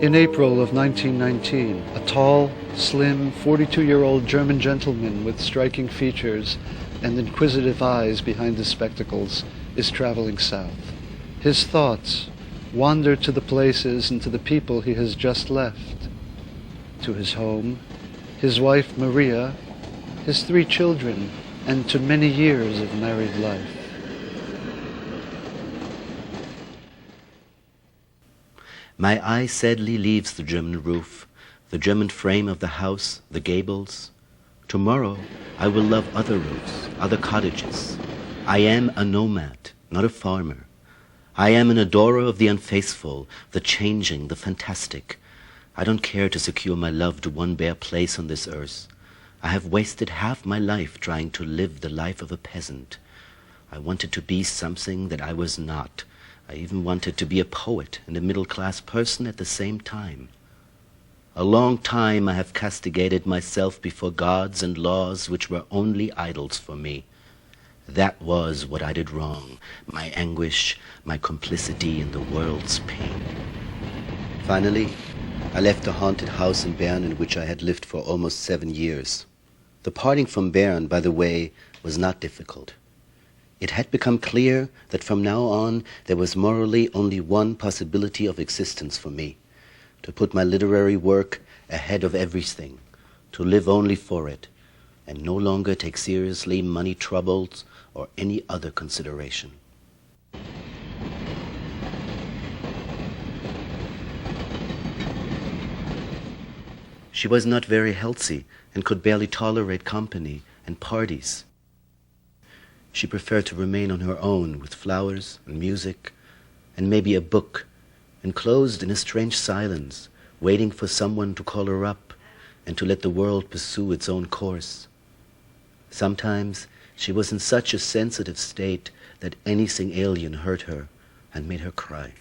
In April of 1919, a tall, slim, 42-year-old German gentleman with striking features and inquisitive eyes behind his spectacles is traveling south. His thoughts wander to the places and to the people he has just left, to his home, his wife Maria, his 3 children, and to many years of married life. My eye sadly leaves the German roof, the German frame of the house, the gables. Tomorrow I will love other roofs, other cottages. I am a nomad, not a farmer. I am an adorer of the unfaithful, the changing, the fantastic. I don't care to secure my love to one bare place on this earth. I have wasted half my life trying to live the life of a peasant. I wanted to be something that I was not. I even wanted to be a poet and a middle-class person at the same time. A long time I have castigated myself before gods and laws which were only idols for me. That was what I did wrong, my anguish, my complicity in the world's pain. Finally, I left the haunted house in Bern in which I had lived for almost 7 years. The parting from Bern, by the way, was not difficult. It had become clear that from now on there was morally only one possibility of existence for me: to put my literary work ahead of everything, to live only for it, and no longer take seriously money troubles or any other consideration. She was not very healthy and could barely tolerate company and parties. She preferred to remain on her own with flowers and music and maybe a book, enclosed in a strange silence, waiting for someone to call her up and to let the world pursue its own course. Sometimes she was in such a sensitive state that anything alien hurt her and made her cry.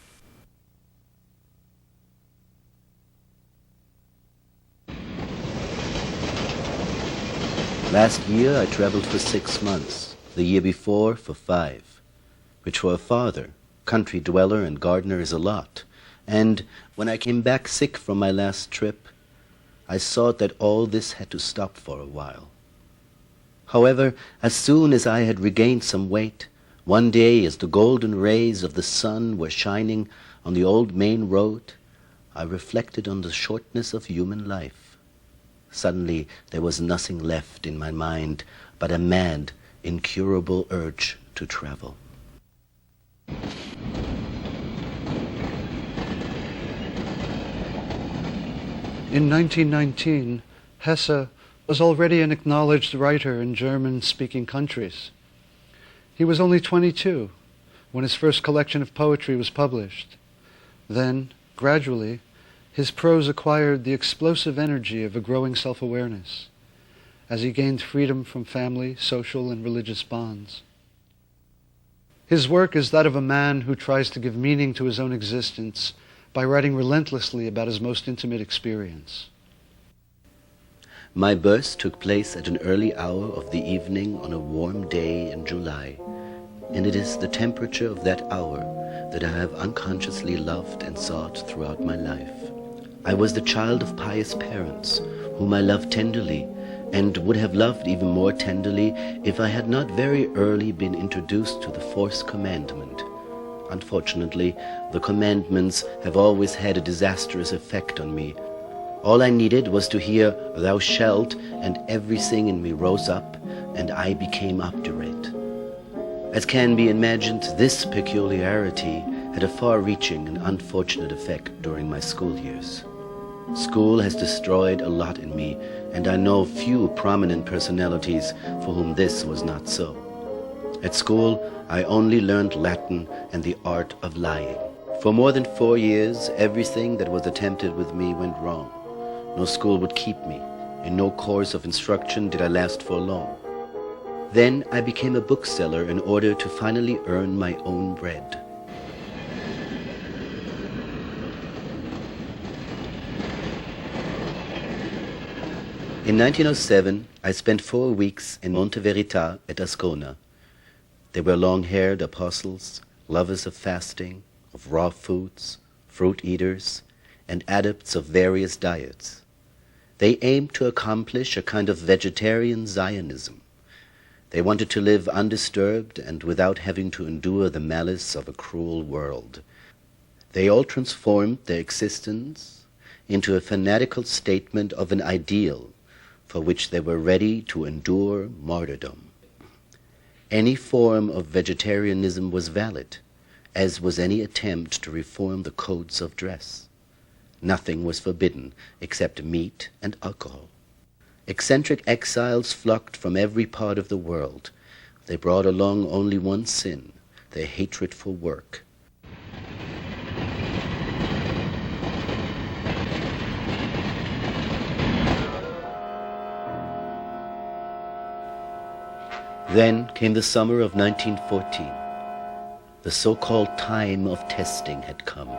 Last year I traveled for 6 months. The year before for 5, which for a father, country dweller and gardener is a lot. And when I came back sick from my last trip, I thought that all this had to stop for a while. However, as soon as I had regained some weight, one day as the golden rays of the sun were shining on the old main road, I reflected on the shortness of human life. Suddenly there was nothing left in my mind but a mad, incurable urge to travel. In 1919, Hesse was already an acknowledged writer in German-speaking countries. He was only 22 when his first collection of poetry was published. Then, gradually, his prose acquired the explosive energy of a growing self-awareness as he gained freedom from family, social, and religious bonds. His work is that of a man who tries to give meaning to his own existence by writing relentlessly about his most intimate experience. My birth took place at an early hour of the evening on a warm day in July, and it is the temperature of that hour that I have unconsciously loved and sought throughout my life. I was the child of pious parents, whom I loved tenderly, and would have loved even more tenderly if I had not very early been introduced to the fourth commandment. Unfortunately, the commandments have always had a disastrous effect on me. All I needed was to hear, "Thou shalt," and everything in me rose up, and I became obdurate. As can be imagined, this peculiarity had a far-reaching and unfortunate effect during my school years. School has destroyed a lot in me, and I know few prominent personalities for whom this was not so. At school, I only learned Latin and the art of lying. For more than 4 years, everything that was attempted with me went wrong. No school would keep me. In no course of instruction did I last for long. Then I became a bookseller in order to finally earn my own bread. In 1907, I spent 4 weeks in Monte Verita at Ascona. They were long-haired apostles, lovers of fasting, of raw foods, fruit eaters, and adepts of various diets. They aimed to accomplish a kind of vegetarian Zionism. They wanted to live undisturbed and without having to endure the malice of a cruel world. They all transformed their existence into a fanatical statement of an ideal for which they were ready to endure martyrdom. Any form of vegetarianism was valid, as was any attempt to reform the codes of dress. Nothing was forbidden except meat and alcohol. Eccentric exiles flocked from every part of the world. They brought along only one sin, their hatred for work. Then came the summer of 1914. The so-called time of testing had come,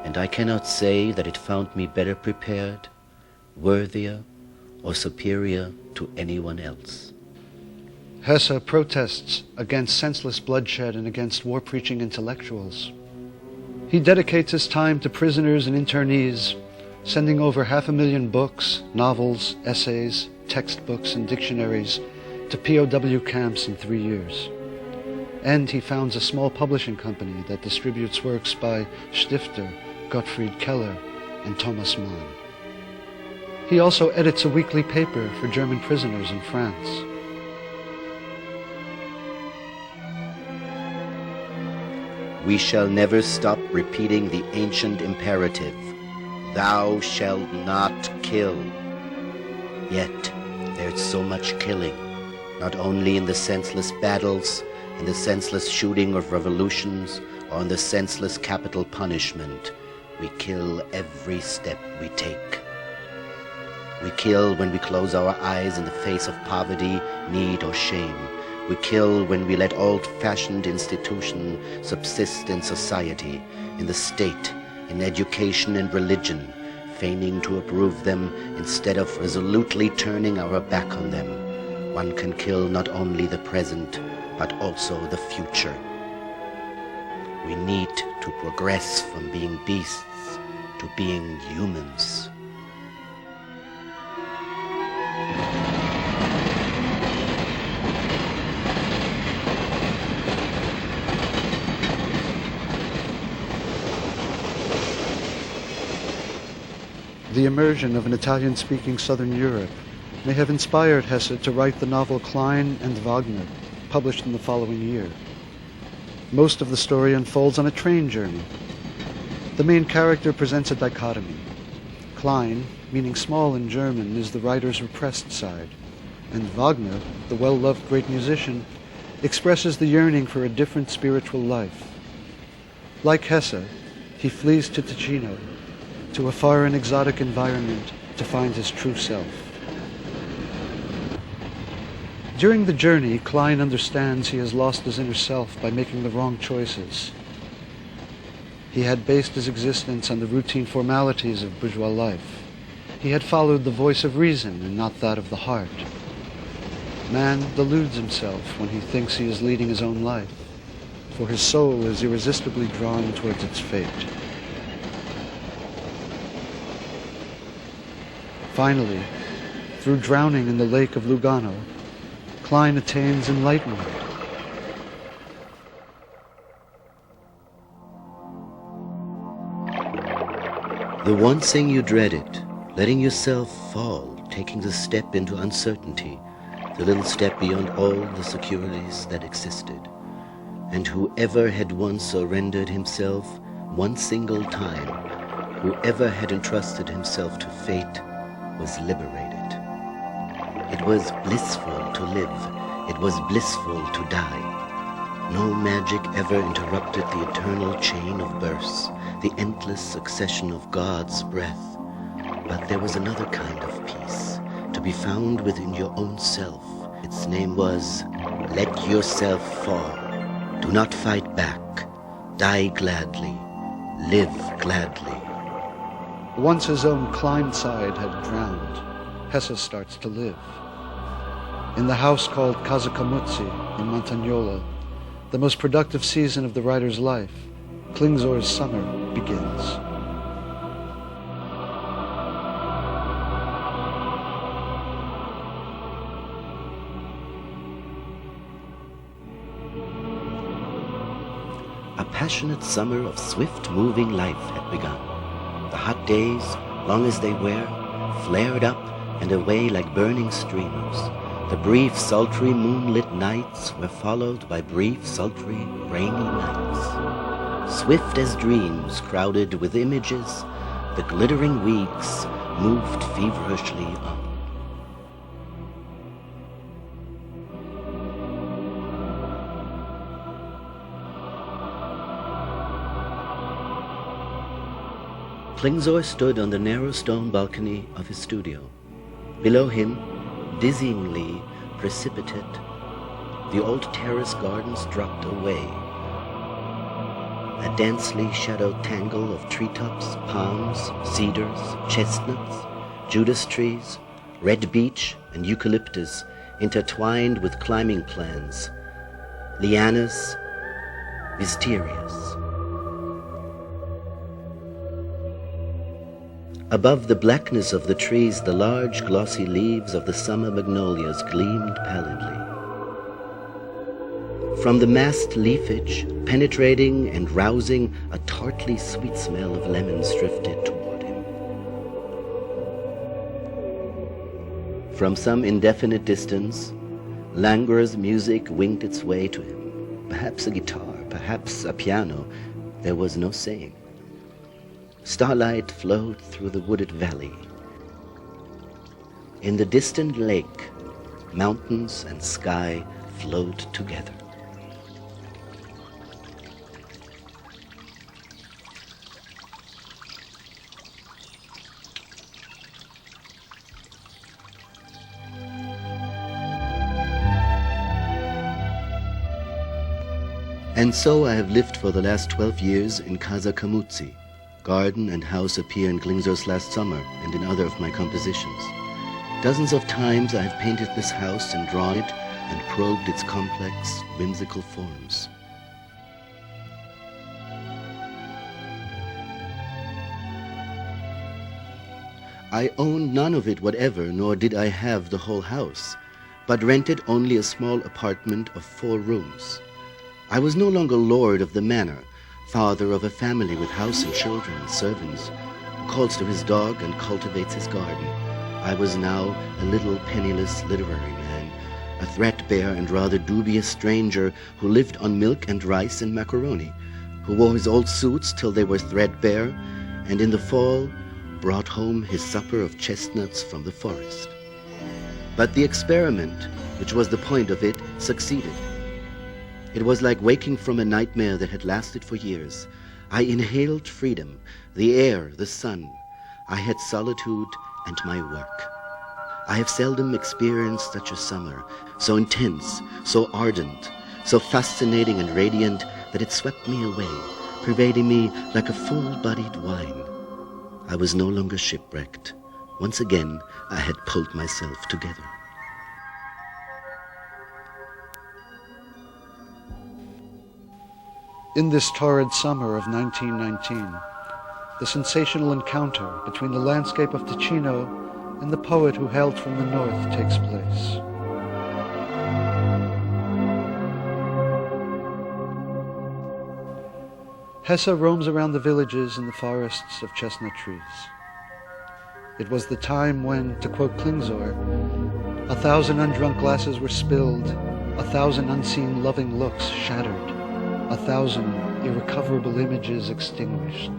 and I cannot say that it found me better prepared, worthier, or superior to anyone else. Hesse protests against senseless bloodshed and against war-preaching intellectuals. He dedicates his time to prisoners and internees, sending over 500,000 books, novels, essays, textbooks, and dictionaries to POW camps in 3 years. And he founds a small publishing company that distributes works by Stifter, Gottfried Keller, and Thomas Mann. He also edits a weekly paper for German prisoners in France. We shall never stop repeating the ancient imperative, "Thou shalt not kill." Yet there's so much killing, not only in the senseless battles, in the senseless shooting of revolutions, or in the senseless capital punishment. We kill every step we take. We kill when we close our eyes in the face of poverty, need, or shame. We kill when we let old-fashioned institutions subsist in society, in the state, in education and religion, feigning to approve them instead of resolutely turning our back on them. One can kill not only the present, but also the future. We need to progress from being beasts to being humans. The immersion of an Italian-speaking Southern Europe may have inspired Hesse to write the novel Klein and Wagner, published in the following year. Most of the story unfolds on a train journey. The main character presents a dichotomy. Klein, meaning small in German, is the writer's repressed side, and Wagner, the well-loved great musician, expresses the yearning for a different spiritual life. Like Hesse, he flees to Ticino, to a far and exotic environment, to find his true self. During the journey, Klein understands he has lost his inner self by making the wrong choices. He had based his existence on the routine formalities of bourgeois life. He had followed the voice of reason and not that of the heart. Man deludes himself when he thinks he is leading his own life, for his soul is irresistibly drawn towards its fate. Finally, through drowning in the lake of Lugano, Klein attains enlightenment. The one thing you dreaded, letting yourself fall, taking the step into uncertainty, the little step beyond all the securities that existed. And whoever had once surrendered himself one single time, whoever had entrusted himself to fate, was liberated. It was blissful to live. It was blissful to die. No magic ever interrupted the eternal chain of births, the endless succession of God's breath. But there was another kind of peace, to be found within your own self. Its name was, let yourself fall. Do not fight back. Die gladly. Live gladly. Once his own Klein side had drowned, Hesse starts to live. In the house called Casa Camuzzi in Montagnola, the most productive season of the writer's life, Klingsor's summer begins. A passionate summer of swift-moving life had begun. The hot days, long as they were, flared up and away like burning streamers. The brief, sultry, moonlit nights were followed by brief, sultry, rainy nights. Swift as dreams crowded with images, the glittering weeks moved feverishly on. Klingsorr stood on the narrow stone balcony of his studio. Below him, dizzyingly precipitate, the old terrace gardens dropped away. A densely shadowed tangle of treetops, palms, cedars, chestnuts, Judas trees, red beech, and eucalyptus intertwined with climbing plants, lianas, wisterias. Above the blackness of the trees, the large glossy leaves of the summer magnolias gleamed pallidly. From the massed leafage, penetrating and rousing, a tartly sweet smell of lemons drifted toward him. From some indefinite distance, languorous music winged its way to him. Perhaps a guitar, perhaps a piano, there was no saying. Starlight flowed through the wooded valley. In the distant lake, mountains and sky flowed together. And so I have lived for the last 12 years in Casa Camuzzi. Garden and house appear in Klingsor's Last Summer and in other of my compositions. Dozens of times I have painted this house and drawn it and probed its complex, whimsical forms. I owned none of it whatever, nor did I have the whole house, but rented only a small apartment of 4 rooms. I was no longer lord of the manor, father of a family with house and children and servants, who calls to his dog and cultivates his garden. I was now a little penniless literary man, a threadbare and rather dubious stranger who lived on milk and rice and macaroni, who wore his old suits till they were threadbare, and in the fall brought home his supper of chestnuts from the forest. But the experiment, which was the point of it, succeeded. It was like waking from a nightmare that had lasted for years. I inhaled freedom, the air, the sun. I had solitude and my work. I have seldom experienced such a summer, so intense, so ardent, so fascinating and radiant that it swept me away, pervading me like a full-bodied wine. I was no longer shipwrecked. Once again, I had pulled myself together. In this torrid summer of 1919, the sensational encounter between the landscape of Ticino and the poet who hailed from the north takes place. Hesse roams around the villages and the forests of chestnut trees. It was the time when, to quote Klingsorr, 1,000 undrunk glasses were spilled, 1,000 unseen loving looks shattered, 1,000 irrecoverable images extinguished.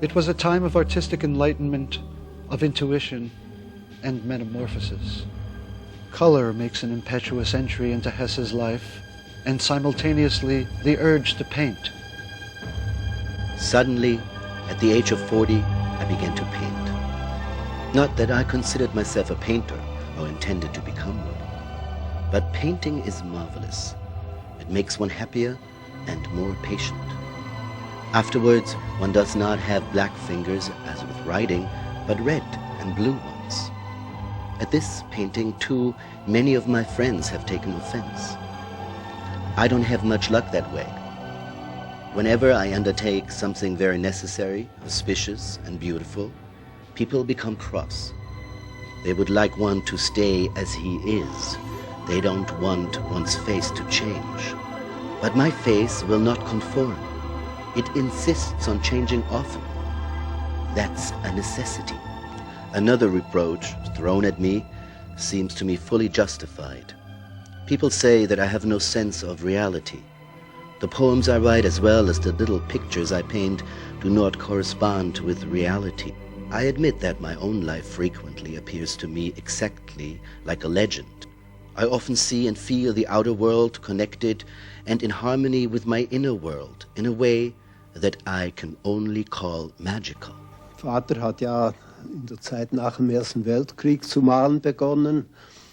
It was a time of artistic enlightenment, of intuition, and metamorphosis. Color makes an impetuous entry into Hesse's life, and simultaneously the urge to paint. Suddenly, at the age of 40, I began to paint. Not that I considered myself a painter or intended to become one, but painting is marvelous. It makes one happier and more patient. Afterwards, one does not have black fingers as with writing, but red and blue ones. At this painting, too, many of my friends have taken offense. I don't have much luck that way. Whenever I undertake something very necessary, auspicious, and beautiful, people become cross. They would like one to stay as he is. They don't want one's face to change. But my face will not conform. It insists on changing often. That's a necessity. Another reproach thrown at me seems to me fully justified. People say that I have no sense of reality. The poems I write as well as the little pictures I paint do not correspond with reality. I admit that my own life frequently appears to me exactly like a legend. I often see and feel the outer world connected and in harmony with my inner world in a way that I can only call magical. Vater hat ja in der Zeit nach dem Ersten Weltkrieg zu malen begonnen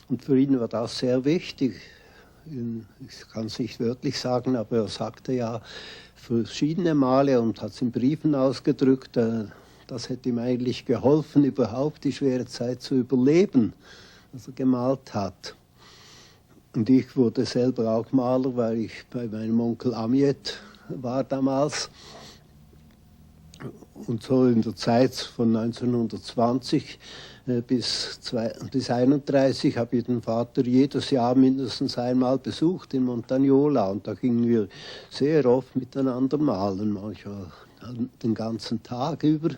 und für ihn war das sehr wichtig. Ich kann es nicht wörtlich sagen, aber er sagte ja verschiedene Male und hat es in Briefen ausgedrückt, das hätte ihm eigentlich geholfen, überhaupt die schwere Zeit zu überleben, was er gemalt hat. Und ich wurde selber auch Maler, weil ich bei meinem Onkel Amiet war damals. Und so in der Zeit von 1920 bis 1931 habe ich den Vater jedes Jahr mindestens einmal besucht in Montagnola. Und da gingen wir sehr oft miteinander malen, manchmal den ganzen Tag über.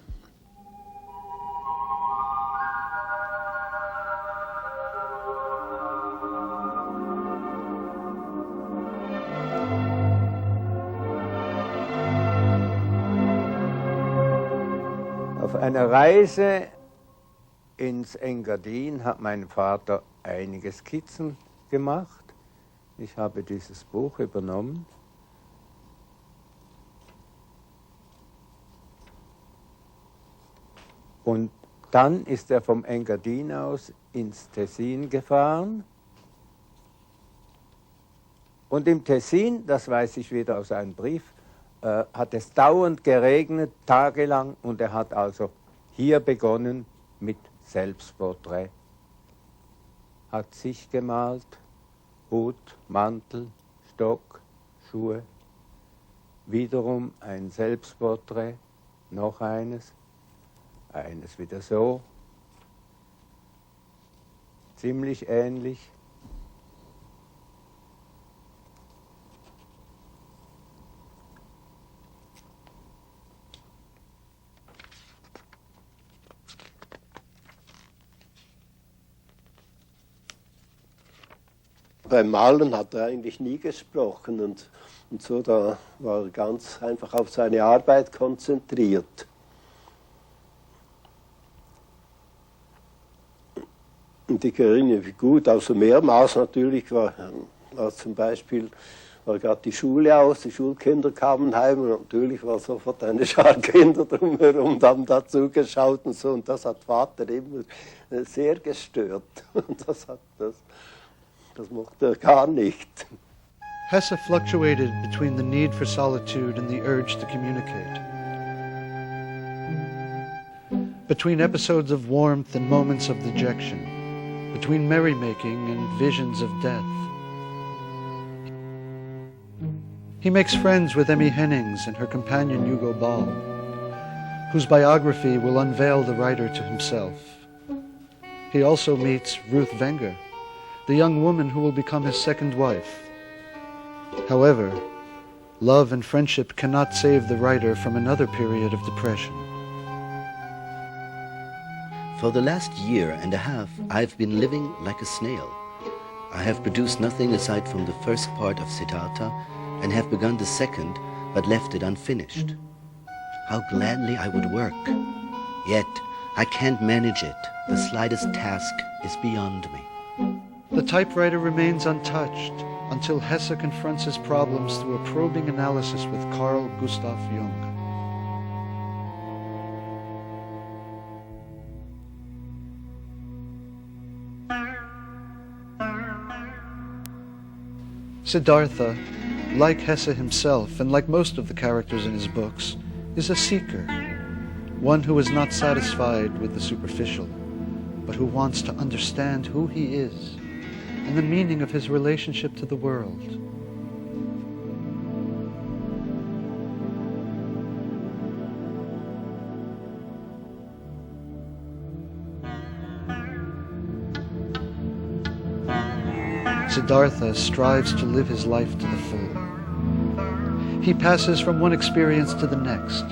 Auf einer Reise ins Engadin hat mein Vater einige Skizzen gemacht. Ich habe dieses Buch übernommen. Und dann ist er vom Engadin aus ins Tessin gefahren. Und im Tessin, das weiß ich wieder aus einem Brief, hat es dauernd geregnet, tagelang, und er hat also hier begonnen mit Selbstporträt. Hat sich gemalt, Hut, Mantel, Stock, Schuhe, wiederum ein Selbstporträt, noch eines wieder so, ziemlich ähnlich. Beim Malen hat er eigentlich nie gesprochen und so, da war er ganz einfach auf seine Arbeit konzentriert. Und ich erinnere mich gut, also mehrmals natürlich war zum Beispiel, war gerade die Schule aus, die Schulkinder kamen heim und natürlich war sofort eine Schar Kinder drumherum, haben dazu geschaut und so, und das hat Vater immer sehr gestört. Und das mochte er gar nicht. Hesse fluctuated between the need for solitude and the urge to communicate. Between episodes of warmth and moments of dejection. Between merrymaking and visions of death. He makes friends with Emmy Hennings and her companion Hugo Ball, whose biography will unveil the writer to himself. He also meets Ruth Wenger, the young woman who will become his second wife. However, love and friendship cannot save the writer from another period of depression. For the last year and a half, I've been living like a snail. I have produced nothing aside from the first part of Siddhartha and have begun the second, but left it unfinished. How gladly I would work. Yet, I can't manage it. The slightest task is beyond me. The typewriter remains untouched until Hesse confronts his problems through a probing analysis with Carl Gustav Jung. Siddhartha, like Hesse himself and like most of the characters in his books, is a seeker, one who is not satisfied with the superficial, but who wants to understand who he is and the meaning of his relationship to the world. Siddhartha strives to live his life to the full. He passes from one experience to the next,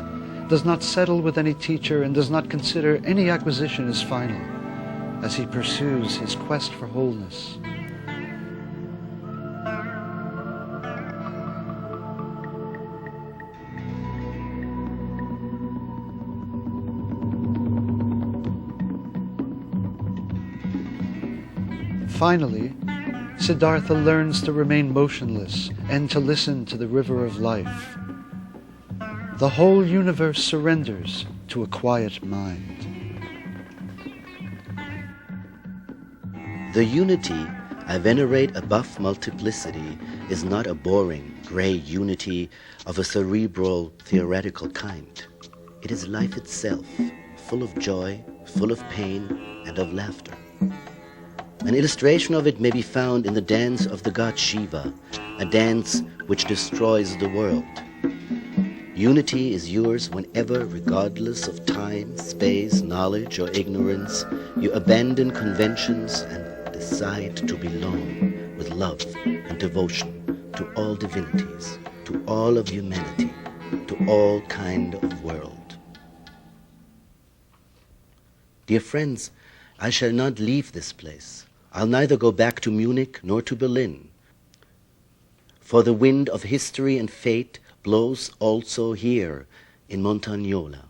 does not settle with any teacher, and does not consider any acquisition as final, as he pursues his quest for wholeness. Finally, Siddhartha learns to remain motionless and to listen to the river of life. The whole universe surrenders to a quiet mind. The unity I venerate above multiplicity is not a boring, grey unity of a cerebral, theoretical kind. It is life itself, full of joy, full of pain, and of laughter. An illustration of it may be found in the dance of the god Shiva, a dance which destroys the world. Unity is yours whenever, regardless of time, space, knowledge, or ignorance, you abandon conventions and decide to belong with love and devotion to all divinities, to all of humanity, to all kind of world. Dear friends, I shall not leave this place. I'll neither go back to Munich nor to Berlin. For the wind of history and fate blows also here in Montagnola.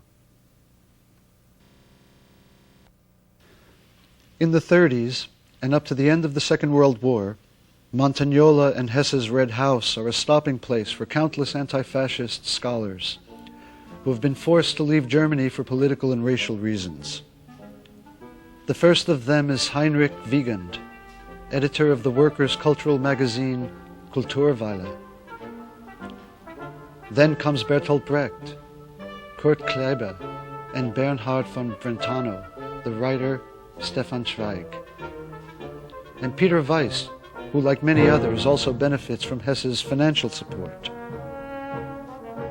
In the 30s, and up to the end of the Second World War, Montagnola and Hesse's Red House are a stopping place for countless anti-fascist scholars who have been forced to leave Germany for political and racial reasons. The first of them is Heinrich Wiegand, editor of the workers' cultural magazine Kulturweile. Then comes Bertolt Brecht, Kurt Kleber, and Bernhard von Brentano, the writer Stefan Zweig. And Peter Weiss, who like many others also benefits from Hesse's financial support.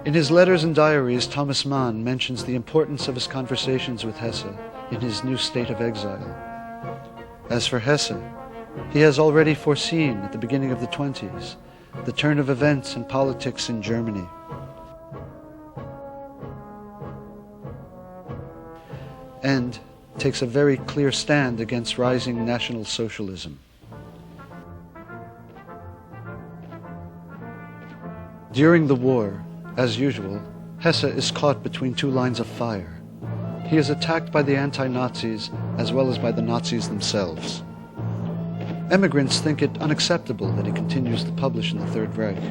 In his letters and diaries, Thomas Mann mentions the importance of his conversations with Hesse in his new state of exile. As for Hesse, he has already foreseen at the beginning of the 20s the turn of events in politics in Germany. And takes a very clear stand against rising National Socialism. During the war, as usual, Hesse is caught between two lines of fire. He is attacked by the anti-Nazis as well as by the Nazis themselves. Emigrants think it unacceptable that he continues to publish in the Third Reich.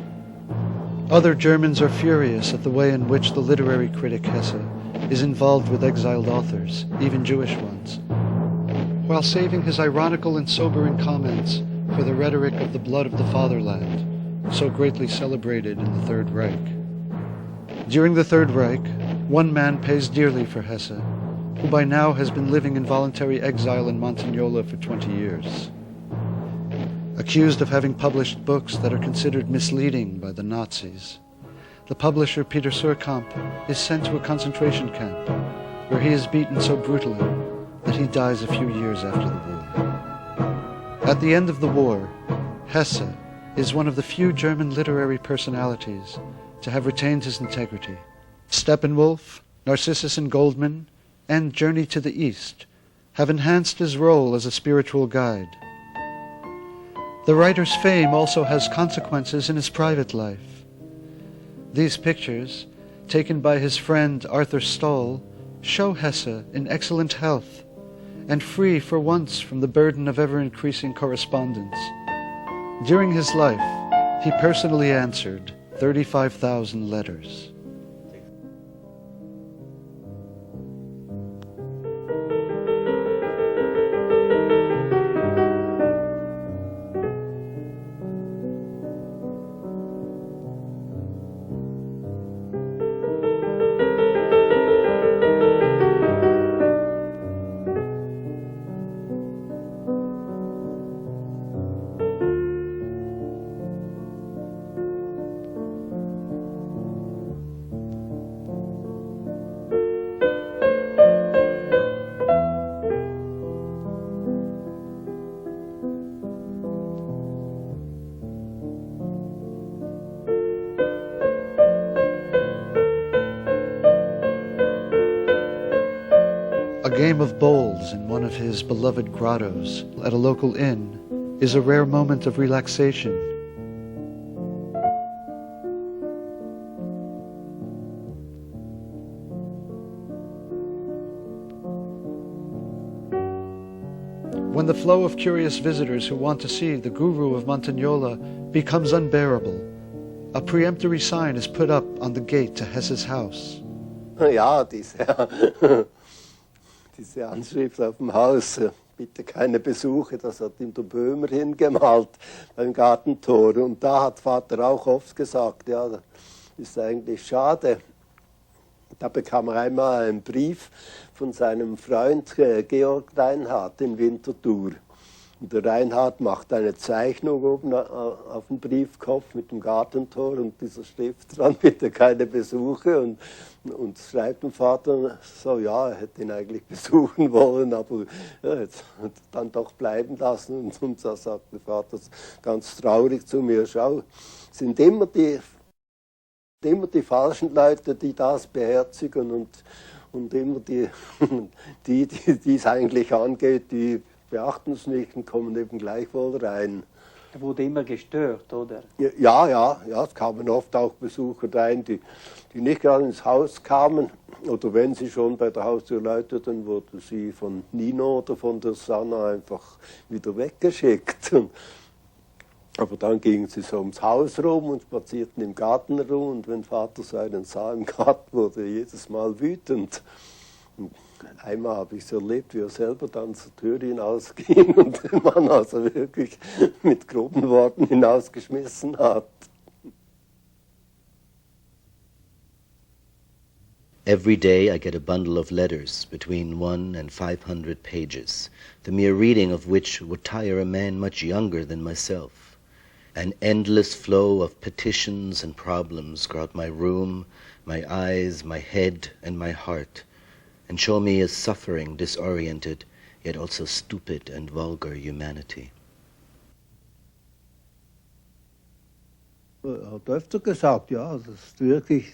Other Germans are furious at the way in which the literary critic Hesse is involved with exiled authors, even Jewish ones, while saving his ironical and sobering comments for the rhetoric of the blood of the fatherland, so greatly celebrated in the Third Reich. During the Third Reich, one man pays dearly for Hesse, who by now has been living in voluntary exile in Montagnola for 20 years. Accused of having published books that are considered misleading by the Nazis, the publisher Peter Surkamp is sent to a concentration camp, where he is beaten so brutally that he dies a few years after the war. At the end of the war, Hesse is one of the few German literary personalities to have retained his integrity. Steppenwolf, Narcissus and Goldman, and Journey to the East have enhanced his role as a spiritual guide. The writer's fame also has consequences in his private life. These pictures, taken by his friend Arthur Stoll, show Hesse in excellent health and free for once from the burden of ever-increasing correspondence. During his life, he personally answered 35,000 letters. A game of bowls in one of his beloved grottos at a local inn is a rare moment of relaxation. When the flow of curious visitors who want to see the guru of Montagnola becomes unbearable, a peremptory sign is put up on the gate to Hesse's house. Ja, diese Anschrift auf dem Haus, bitte keine Besuche, das hat ihm der Böhmer hingemalt beim Gartentor. Und da hat Vater auch oft gesagt, ja, das ist eigentlich schade. Da bekam er einmal einen Brief von seinem Freund Georg Reinhardt in Winterthur. Und der Reinhardt macht eine Zeichnung oben auf dem Briefkopf mit dem Gartentor und dieser Schrift dran, bitte keine Besuche. Und schreibt dem Vater so, ja, er hätte ihn eigentlich besuchen wollen, aber ja, jetzt dann doch bleiben lassen. Und so sagt der Vater ganz traurig zu mir, schau, sind immer die falschen Leute, die das beherzigen und immer die es eigentlich angeht, die beachten es nicht und kommen eben gleichwohl rein. Er wurde immer gestört, oder? Ja, es kamen oft auch Besucher rein, die nicht gerade ins Haus kamen. Oder wenn sie schon bei der Haustür läuteten, wurden sie von Nino oder von der Sanna einfach wieder weggeschickt. Aber dann gingen sie so ums Haus rum und spazierten im Garten rum. Und wenn Vater seinen sah im Garten, wurde er jedes Mal wütend. Und einmal habe ich es erlebt, wie er selber dann zur Tür hinausging und den Mann also wirklich mit groben Worten hinausgeschmissen hat. Every day I get a bundle of letters between 1 and 500 pages, the mere reading of which would tire a man much younger than myself. An endless flow of petitions and problems crowd my room, my eyes, my head, and my heart, and show me a suffering, disoriented, yet also stupid and vulgar humanity. Er hat öfter gesagt, ja, das ist wirklich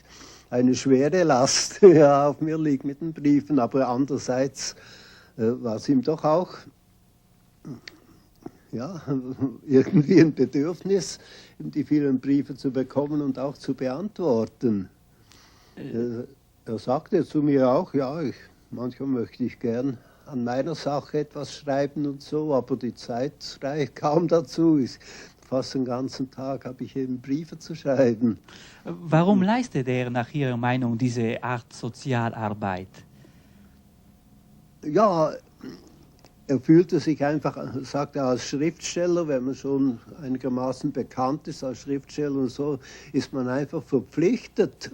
eine schwere Last, die auf mir liegt mit den Briefen, aber andererseits war es ihm doch auch irgendwie ein Bedürfnis, die vielen Briefe zu bekommen und auch zu beantworten. Er sagte zu mir auch, ja, manchmal möchte ich gern an meiner Sache etwas schreiben und so, aber die Zeit reicht kaum dazu. Fast den ganzen Tag habe ich eben Briefe zu schreiben. Warum leistet er nach Ihrer Meinung diese Art Sozialarbeit? Ja, er fühlte sich einfach, sagt er, als Schriftsteller, wenn man schon einigermaßen bekannt ist als Schriftsteller und so, ist man einfach verpflichtet,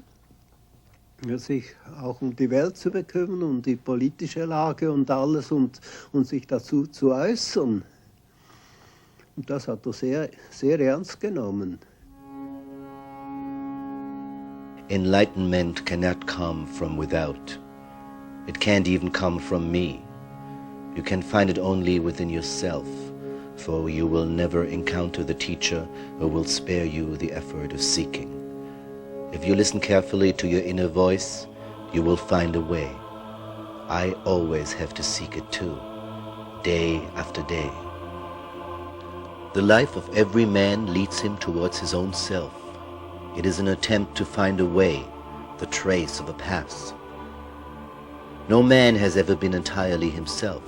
sich auch um die Welt zu bekümmern, um die politische Lage und alles und sich dazu zu äußern. Und das hat er sehr, sehr ernst genommen. Enlightenment cannot come from without. It can't even come from me. You can find it only within yourself, for you will never encounter the teacher who will spare you the effort of seeking. If you listen carefully to your inner voice, you will find a way. I always have to seek it too, day after day. The life of every man leads him towards his own self. It is an attempt to find a way, the trace of a path. No man has ever been entirely himself,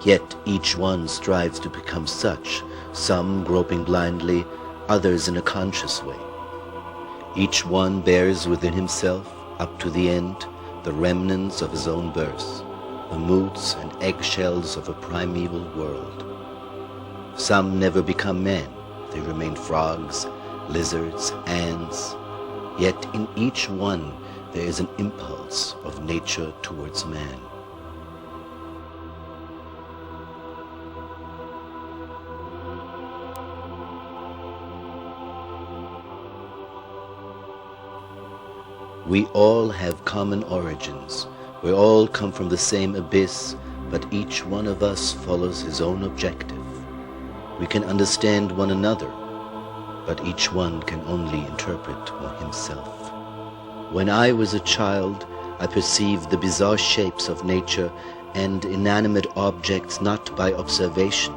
yet each one strives to become such, some groping blindly, others in a conscious way. Each one bears within himself, up to the end, the remnants of his own birth, the moods and eggshells of a primeval world. Some never become men, they remain frogs, lizards, ants, yet in each one there is an impulse of nature towards man. We all have common origins. We all come from the same abyss, but each one of us follows his own objective. We can understand one another, but each one can only interpret for himself. When I was a child, I perceived the bizarre shapes of nature and inanimate objects not by observation,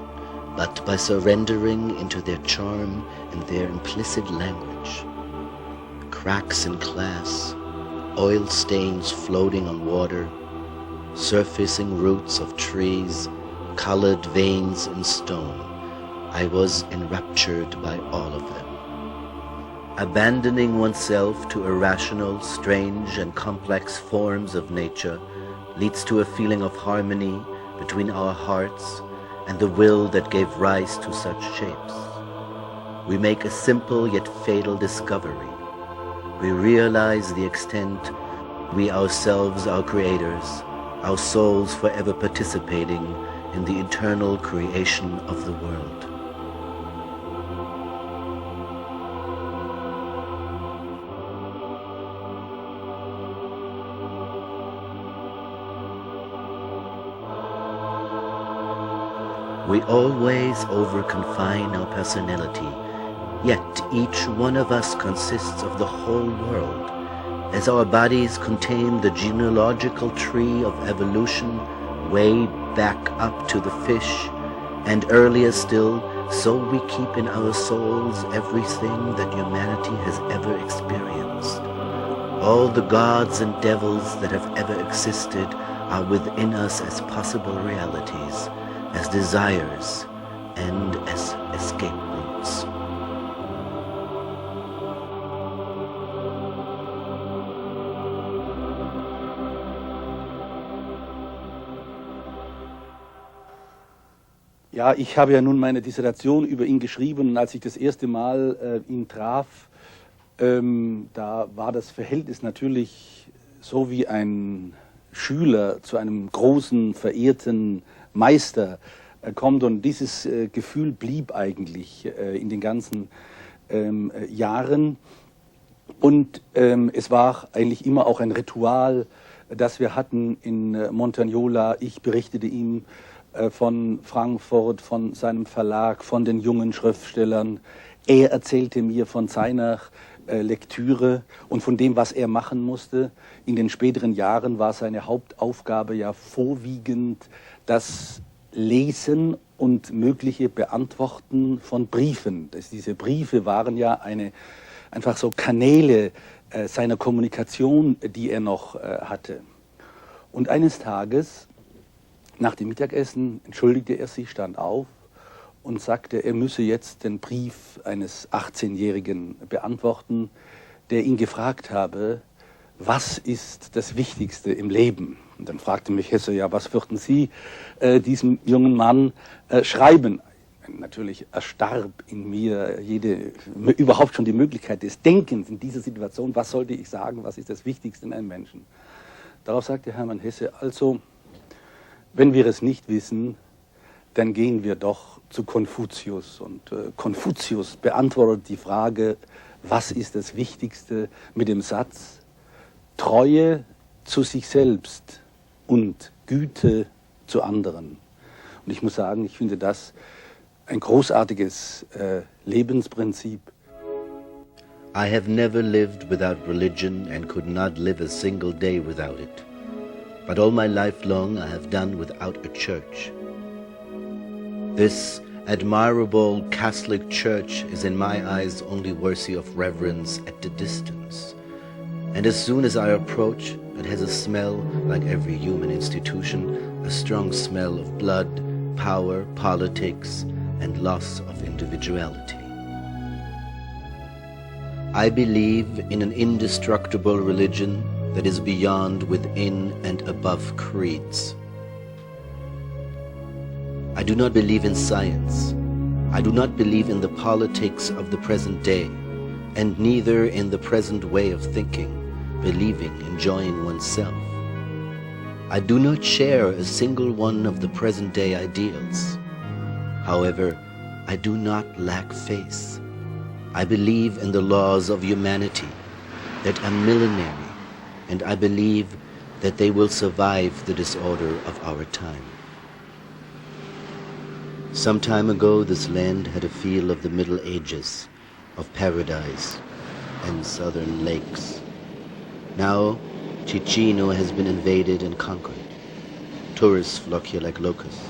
but by surrendering into their charm and their implicit language. Cracks in glass, oil stains floating on water, surfacing roots of trees, colored veins in stone. I was enraptured by all of them. Abandoning oneself to irrational, strange, and complex forms of nature leads to a feeling of harmony between our hearts and the will that gave rise to such shapes. We make a simple yet fatal discovery. We realize the extent we ourselves are creators, our souls forever participating in the eternal creation of the world. We always over-confine our personality, yet each one of us consists of the whole world. As our bodies contain the genealogical tree of evolution way back up to the fish, and earlier still, so we keep in our souls everything that humanity has ever experienced. All the gods and devils that have ever existed are within us as possible realities, as desires, and as escape routes. Ja, ich habe ja nun meine Dissertation über ihn geschrieben und als ich das erste Mal ihn traf, da war das Verhältnis natürlich so wie ein Schüler zu einem großen, verehrten Meister kommt und dieses Gefühl blieb eigentlich in den ganzen Jahren und es war eigentlich immer auch ein Ritual, das wir hatten in Montagnola. Ich berichtete ihm von Frankfurt, von seinem Verlag, von den jungen Schriftstellern. Er erzählte mir von seiner Lektüre und von dem, was er machen musste. In den späteren Jahren war seine Hauptaufgabe ja vorwiegend das Lesen und mögliche Beantworten von Briefen. Diese Briefe waren ja einfach so Kanäle seiner Kommunikation, die er noch hatte. Und eines Tages, nach dem Mittagessen, entschuldigte er sich, stand auf und sagte, er müsse jetzt den Brief eines 18-Jährigen beantworten, der ihn gefragt habe, was ist das Wichtigste im Leben? Und dann fragte mich Hesse, ja, was würden Sie diesem jungen Mann schreiben? Natürlich erstarb in mir überhaupt schon die Möglichkeit des Denkens in dieser Situation. Was sollte ich sagen? Was ist das Wichtigste in einem Menschen? Darauf sagte Hermann Hesse, also, wenn wir es nicht wissen, dann gehen wir doch zu Konfuzius. Und Konfuzius beantwortet die Frage, was ist das Wichtigste, mit dem Satz, Treue zu sich selbst und Güte zu anderen. Und ich muss sagen, ich finde das ein großartiges Lebensprinzip. I have never lived without religion and could not live a single day without it. But all my life long I have done without a church. This admirable Catholic Church is in my eyes only worthy of reverence at a distance. And as soon as I approach, it has a smell like every human institution, a strong smell of blood, power, politics, and loss of individuality. I believe in an indestructible religion that is beyond, within, and above creeds. I do not believe in science. I do not believe in the politics of the present day, and neither in the present way of thinking, believing, enjoying oneself. I do not share a single one of the present day ideals. However, I do not lack faith. I believe in the laws of humanity that are millenary, and I believe that they will survive the disorder of our time. Some time ago, this land had a feel of the Middle Ages, of paradise and southern lakes. Now, Ticino has been invaded and conquered. Tourists flock here like locusts.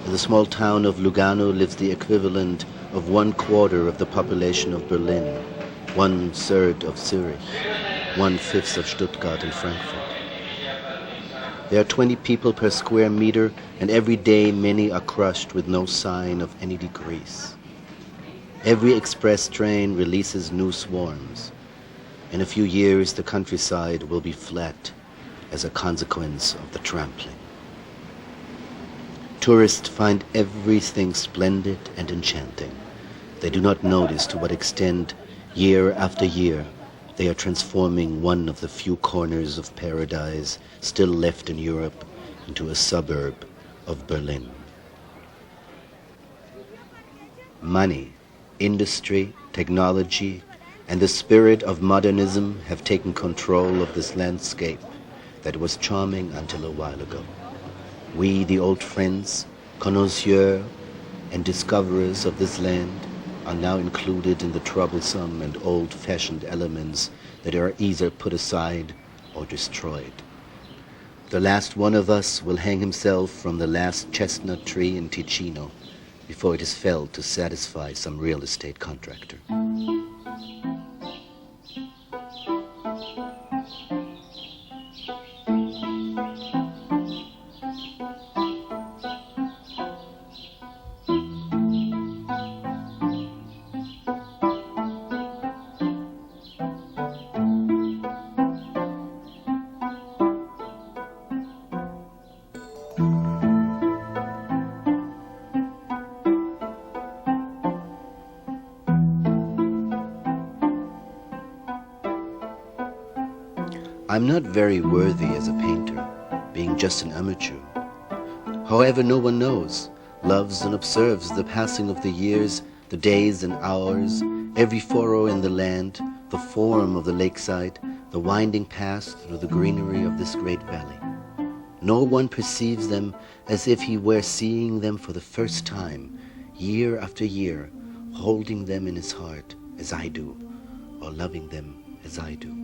In the small town of Lugano lives the equivalent of 1/4 of the population of Berlin, 1/3 of Zurich, 1/5 of Stuttgart and Frankfurt. There are 20 people per square meter, and every day many are crushed with no sign of any decrease. Every express train releases new swarms. In a few years, the countryside will be flat as a consequence of the trampling. Tourists find everything splendid and enchanting. They do not notice to what extent, year after year, they are transforming one of the few corners of paradise still left in Europe into a suburb of Berlin. Money, industry, technology, and the spirit of modernism have taken control of this landscape that was charming until a while ago. We, the old friends, connoisseurs, and discoverers of this land, are now included in the troublesome and old-fashioned elements that are either put aside or destroyed. The last one of us will hang himself from the last chestnut tree in Ticino before it is felled to satisfy some real estate contractor. I'm not very worthy as a painter, being just an amateur. However, no one knows, loves and observes the passing of the years, the days and hours, every furrow in the land, the form of the lakeside, the winding paths through the greenery of this great valley. No one perceives them as if he were seeing them for the first time, year after year, holding them in his heart as I do, or loving them as I do.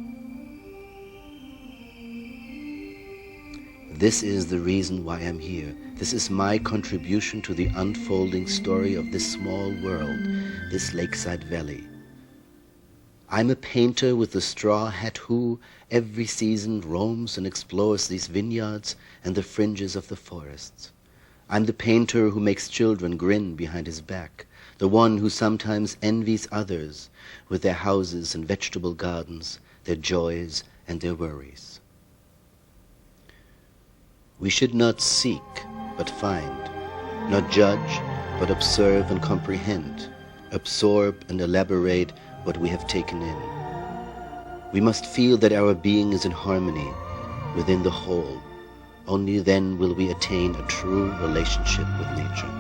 This is the reason why I'm here. This is my contribution to the unfolding story of this small world, this lakeside valley. I'm a painter with the straw hat who, every season, roams and explores these vineyards and the fringes of the forests. I'm the painter who makes children grin behind his back, the one who sometimes envies others with their houses and vegetable gardens, their joys and their worries. We should not seek, but find, not judge, but observe and comprehend, absorb and elaborate what we have taken in. We must feel that our being is in harmony within the whole. Only then will we attain a true relationship with nature.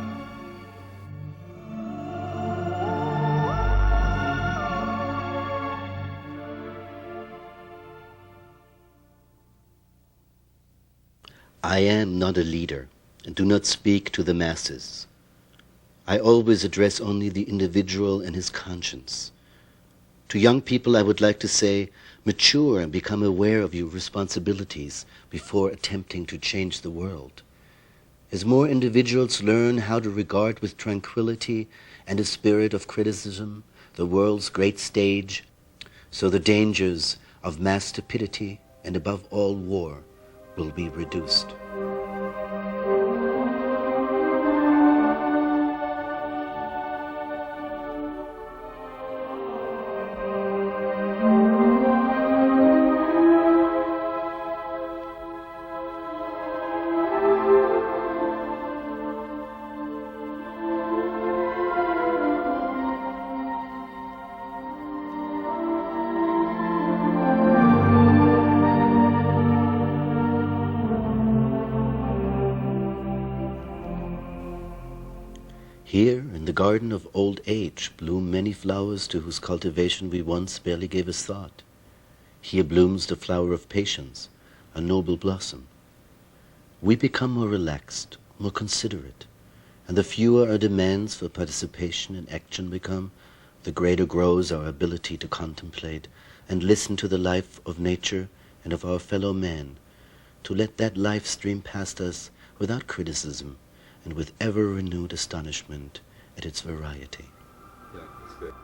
I am not a leader and do not speak to the masses. I always address only the individual and his conscience. To young people I would like to say, mature and become aware of your responsibilities before attempting to change the world. As more individuals learn how to regard with tranquility and a spirit of criticism the world's great stage, so the dangers of mass stupidity and above all war will be reduced. Here, in the garden of old age, bloom many flowers to whose cultivation we once barely gave a thought. Here blooms the flower of patience, a noble blossom. We become more relaxed, more considerate, and the fewer our demands for participation and action become, the greater grows our ability to contemplate and listen to the life of nature and of our fellow man, to let that life stream past us without criticism and with ever-renewed astonishment at its variety. Yeah, that's good.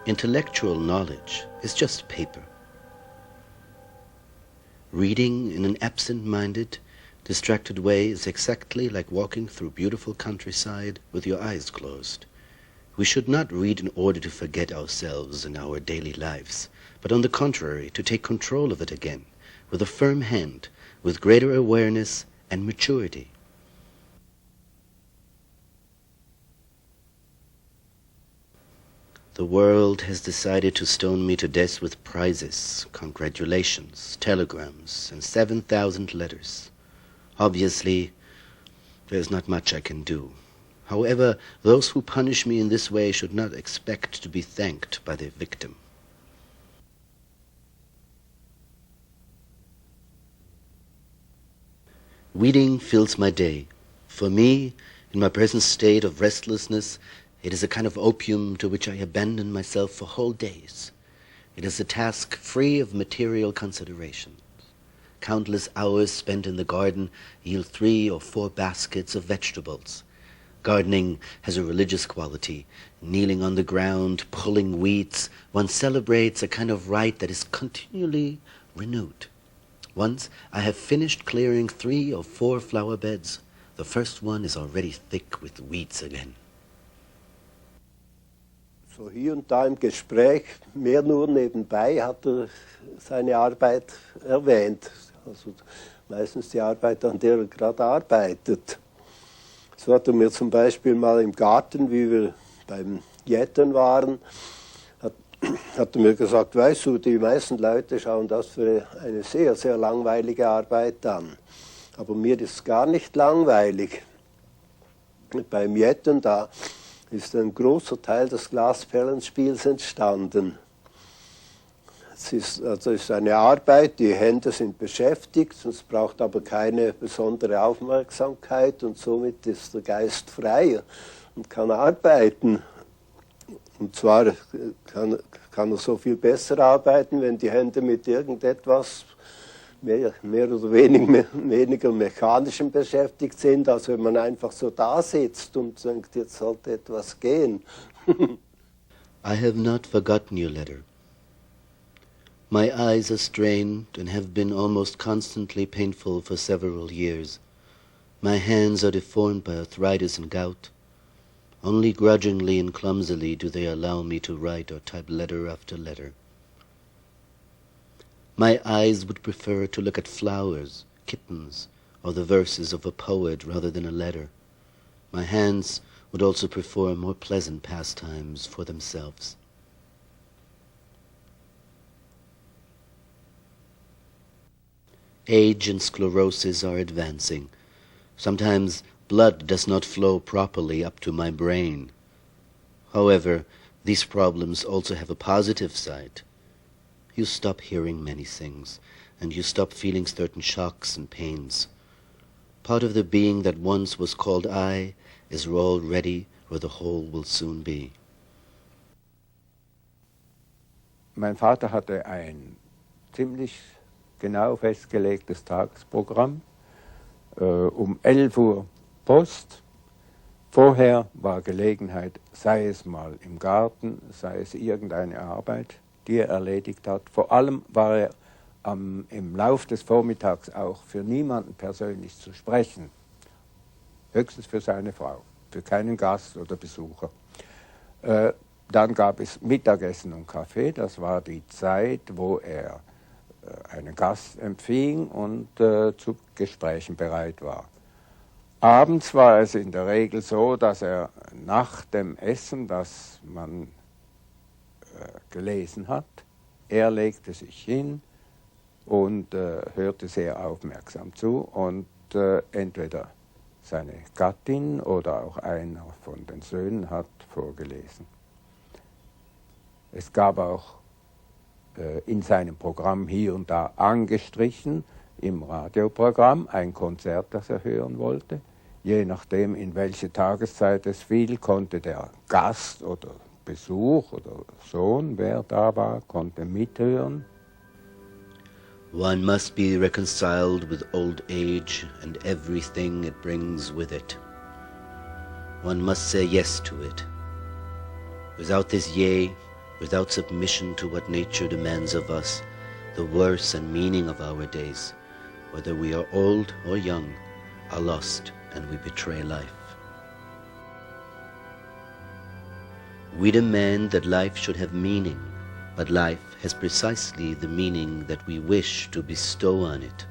Intellectual knowledge is just paper. Reading in an absent-minded, distracted way is exactly like walking through beautiful countryside with your eyes closed. We should not read in order to forget ourselves and our daily lives, but on the contrary, to take control of it again, with a firm hand, with greater awareness and maturity. The world has decided to stone me to death with prizes, congratulations, telegrams, and 7,000 letters. Obviously, there is not much I can do. However, those who punish me in this way should not expect to be thanked by their victim. Reading fills my day. For me, in my present state of restlessness, it is a kind of opium to which I abandon myself for whole days. It is a task free of material considerations. Countless hours spent in the garden yield 3 or 4 baskets of vegetables. Gardening has a religious quality. Kneeling on the ground, pulling weeds, one celebrates a kind of rite that is continually renewed. Once I have finished clearing 3 or 4 flower beds, the first one is already thick with weeds again. So hier und da im Gespräch, mehr nur nebenbei, hat er seine Arbeit erwähnt. Also meistens die Arbeit, an der er gerade arbeitet. So hat er mir zum Beispiel mal im Garten, wie wir beim Jäten waren, hat er mir gesagt, weißt du, die meisten Leute schauen das für eine sehr, sehr langweilige Arbeit an. Aber mir ist es gar nicht langweilig. Beim Jäten, da ist ein großer Teil des Glasperlenspiels entstanden. Es ist eine Arbeit, die Hände sind beschäftigt, es braucht aber keine besondere Aufmerksamkeit und somit ist der Geist frei und kann arbeiten. Und zwar kann er so viel besser arbeiten, wenn die Hände mit irgendetwas mehr oder weniger Mechanischem beschäftigt sind, als wenn man einfach so da sitzt und denkt, jetzt sollte etwas gehen. I have not forgotten your letter. My eyes are strained and have been almost constantly painful for several years. My hands are deformed by arthritis and gout. Only grudgingly and clumsily do they allow me to write or type letter after letter. My eyes would prefer to look at flowers, kittens, or the verses of a poet rather than a letter. My hands would also prefer more pleasant pastimes for themselves. Age and sclerosis are advancing. Sometimes blood does not flow properly up to my brain. However, these problems also have a positive side. You stop hearing many things, and you stop feeling certain shocks and pains. Part of the being that once was called I is already where the whole will soon be. Mein Vater hatte ein ziemlich genau festgelegtes Tagesprogramm. Um 11 Uhr Post. Vorher war Gelegenheit, sei es mal im Garten, sei es irgendeine Arbeit, die er erledigt hat. Vor allem war er im Lauf des Vormittags auch für niemanden persönlich zu sprechen. Höchstens für seine Frau, für keinen Gast oder Besucher. Dann gab es Mittagessen und Kaffee. Das war die Zeit, wo er einen Gast empfing und zu Gesprächen bereit war. Abends war es in der Regel so, dass er nach dem Essen, das man gelesen hat, er legte sich hin und hörte sehr aufmerksam zu und entweder seine Gattin oder auch einer von den Söhnen hat vorgelesen. Es gab auch in seinem Programm hier und da angestrichen, im Radioprogramm, ein Konzert, das er hören wollte. Je nachdem, in welche Tageszeit es fiel, konnte der Gast oder Besuch oder Sohn, wer da war, konnte mithören. One must be reconciled with old age and everything it brings with it. One must say yes to it. Without this yea, without submission to what nature demands of us, the worth and meaning of our days, whether we are old or young, are lost and we betray life. We demand that life should have meaning, but life has precisely the meaning that we wish to bestow on it.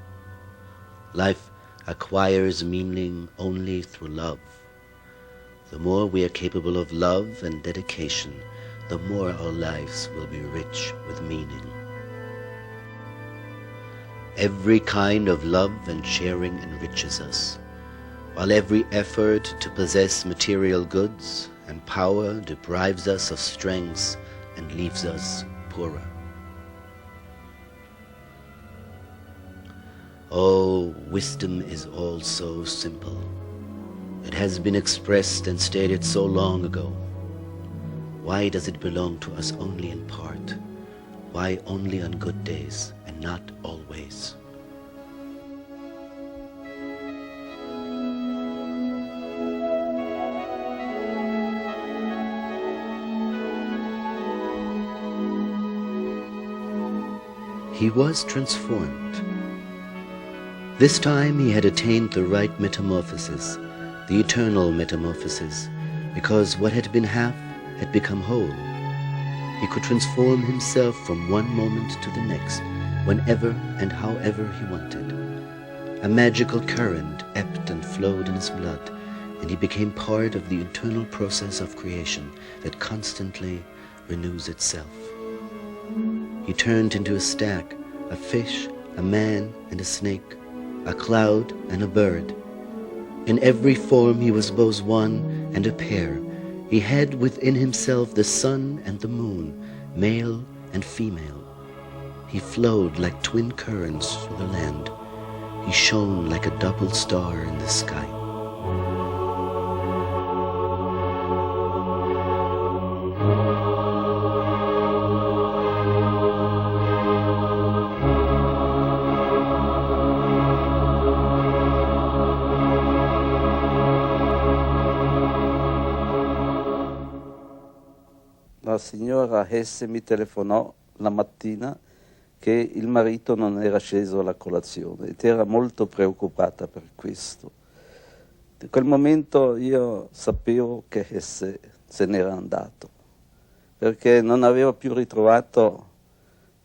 Life acquires meaning only through love. The more we are capable of love and dedication, the more our lives will be rich with meaning. Every kind of love and sharing enriches us, while every effort to possess material goods and power deprives us of strength and leaves us poorer. Oh, wisdom is all so simple. It has been expressed and stated so long ago. Why does it belong to us only in part? Why only on good days and not always? He was transformed. This time he had attained the right metamorphosis, the eternal metamorphosis, because what had been half had become whole. He could transform himself from one moment to the next, whenever and however he wanted. A magical current ebbed and flowed in his blood, and he became part of the eternal process of creation that constantly renews itself. He turned into a stag, a fish, a man and a snake, a cloud and a bird. In every form he was both one and a pair. He had within himself the sun and the moon, male and female. He flowed like twin currents through the land. He shone like a double star in the sky. La signora Hesse mi telefonò la mattina che il marito non era sceso alla colazione ed era molto preoccupata per questo. In quel momento io sapevo che Hesse se n'era andato, perché non aveva più ritrovato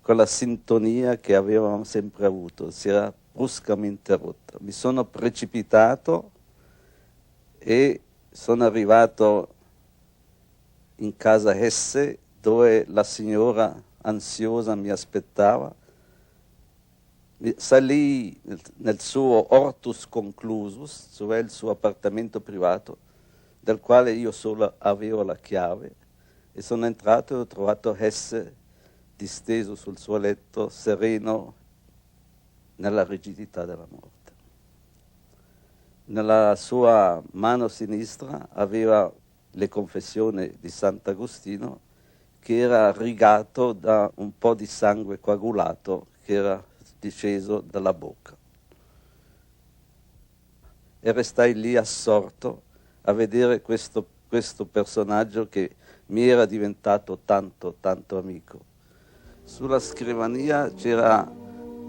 quella sintonia che avevamo sempre avuto, si era bruscamente rotta. Mi sono precipitato e sono arrivato in casa Hesse, dove la signora ansiosa mi aspettava. Salì nel suo hortus conclusus, cioè il suo appartamento privato, del quale io solo avevo la chiave, e sono entrato e ho trovato Hesse disteso sul suo letto, sereno, nella rigidità della morte. Nella sua mano sinistra aveva le confessioni di Sant'Agostino, che era rigato da un po' di sangue coagulato che era disceso dalla bocca. E restai lì assorto a vedere questo personaggio che mi era diventato tanto, tanto amico. Sulla scrivania c'era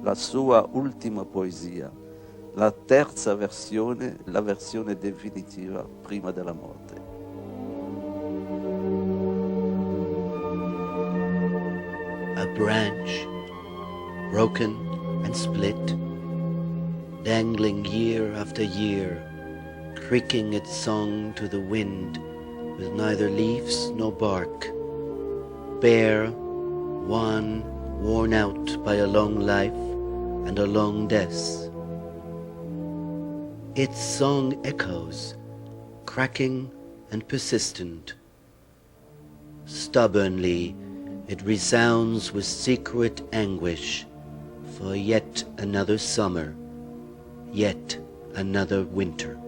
la sua ultima poesia, la terza versione, la versione definitiva prima della morte. A branch, broken and split, dangling year after year, creaking its song to the wind, with neither leaves nor bark, bare, wan, worn out by a long life and a long death. Its song echoes, cracking and persistent. Stubbornly, it resounds with secret anguish for yet another summer, yet another winter.